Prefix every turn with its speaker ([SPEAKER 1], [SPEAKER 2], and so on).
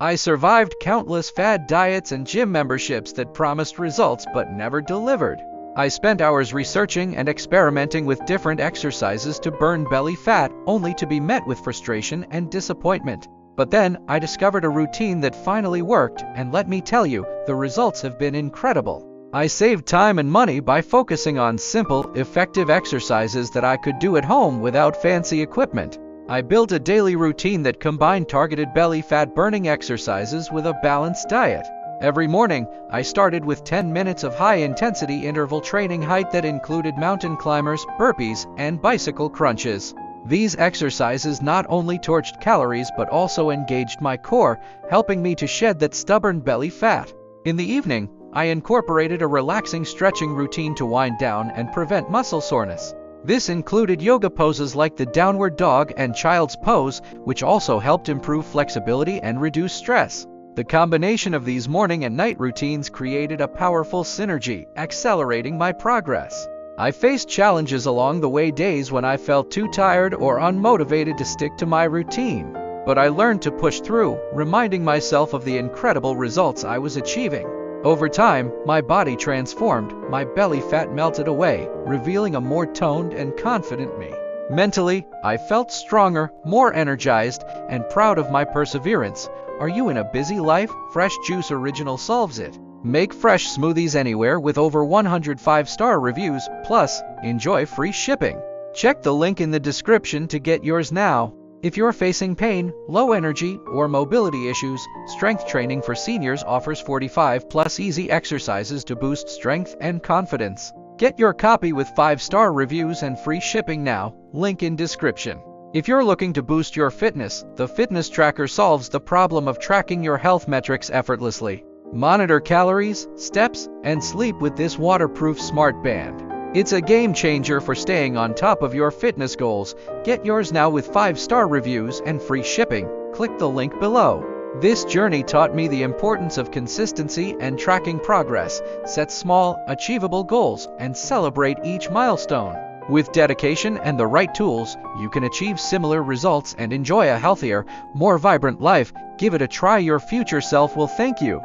[SPEAKER 1] I survived countless fad diets and gym memberships that promised results but never delivered. I spent hours researching and experimenting with different exercises to burn belly fat, only to be met with frustration and disappointment. But then, I discovered a routine that finally worked, and let me tell you, the results have been incredible. I saved time and money by focusing on simple, effective exercises that I could do at home without fancy equipment. I built a daily routine that combined targeted belly fat burning exercises with a balanced diet. Every morning, I started with 10 minutes of high-intensity interval training height that included mountain climbers, burpees, and bicycle crunches. These exercises not only torched calories but also engaged my core, helping me to shed that stubborn belly fat. In the evening, I incorporated a relaxing stretching routine to wind down and prevent muscle soreness. This included yoga poses like the downward dog and child's pose, which also helped improve flexibility and reduce stress. The combination of these morning and night routines created a powerful synergy, accelerating my progress. I faced challenges along the way, days when I felt too tired or unmotivated to stick to my routine. But I learned to push through, reminding myself of the incredible results I was achieving. Over time, my body transformed, my belly fat melted away, revealing a more toned and confident me. Mentally, I felt stronger, more energized, and proud of my perseverance. Are you in a busy life? Fresh Juice Original solves it. Make fresh smoothies anywhere with over 100 5-star reviews, plus, enjoy free shipping. Check the link in the description to get yours now. If you're facing pain, low energy, or mobility issues, Strength Training for Seniors offers 45+ easy exercises to boost strength and confidence. Get your copy with 5-star reviews and free shipping now, link in description. If you're looking to boost your fitness, the Fitness Tracker solves the problem of tracking your health metrics effortlessly. Monitor calories, steps, and sleep with this waterproof smart band. It's a game changer for staying on top of your fitness goals. Get yours now with 5-star reviews and free shipping. Click the link below. This journey taught me the importance of consistency and tracking progress. Set small, achievable goals and celebrate each milestone. With dedication and the right tools, you can achieve similar results and enjoy a healthier, more vibrant life. Give it a try. Your future self will thank you.